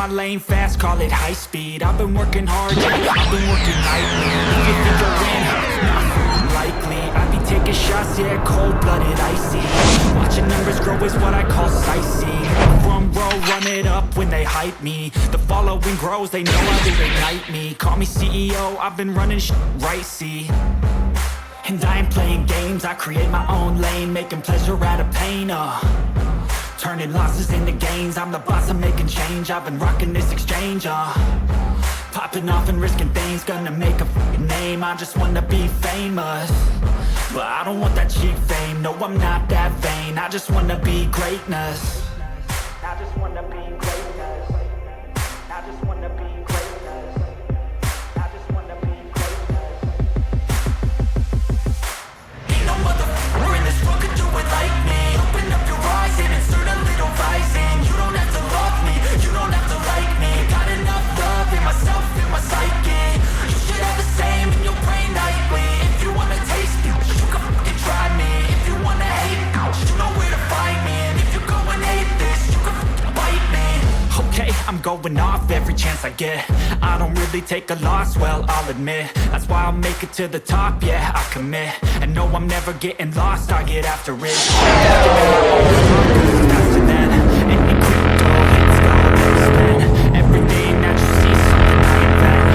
my lane fast, call it high speed. I've been working hard, yeah, I've been working nightly. If you think you'll win, nah, unlikely. I be taking shots, yeah, cold-blooded, icy. Watching numbers grow is what I call sightseeing. Front row, run it up when they hype me. The following grows, they know how to ignite me. Call me CEO, I've been running shit right, see. And I ain't playing games, I create my own lane, making pleasure out of pain, turning losses into gains, I'm the boss, I'm making change. I've been rocking this exchange, popping off and risking things, gonna make a f***ing name. I just wanna be famous, but I don't want that cheap fame. No, I'm not that vain, I just wanna be greatness. I just wanna be greatness. I just wanna be greatness. I just wanna be greatness. Ain't no motherfucker in this world could do it like me. Open up your eyes and insert a little rising. You don't have to love me, you don't have to like me. Got enough love in myself, in my psyche. You should have the same in your brain nightly. If you wanna taste me, you can fucking try me. If you wanna hate me, you know where to find me. And if you go and hate this, you can fucking bite me. Okay, I'm going off every chance I get. I don't really take a loss, well, I'll admit. That's why I'll make it to the top, yeah, I commit. And no, I'm never getting lost, I get after it. Faster than any crypto, it's gotta spend. Everything that you see, something I invent.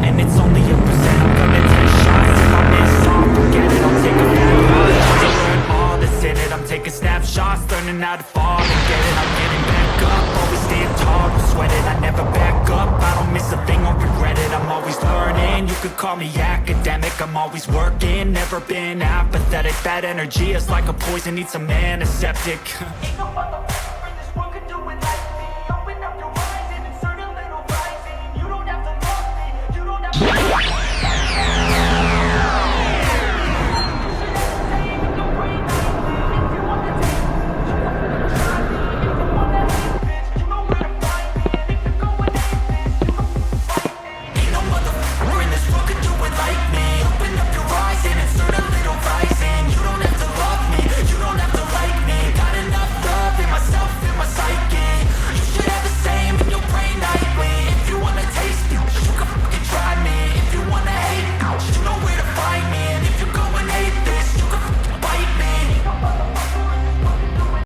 And it's only a percent, I'm gonna take shots. If I miss all, forget it, I'll take a few yards. To learn all that's in it, I'm taking snapshots, learning how to fall and get it. I'm getting back up, always stand tall, don't sweat it. I never back up, I don't miss a thing or regret it. I'm always learning, you could call me academic. I'm always working, never been apathetic. Bad energy is like a poison, needs some antiseptic. Ain't no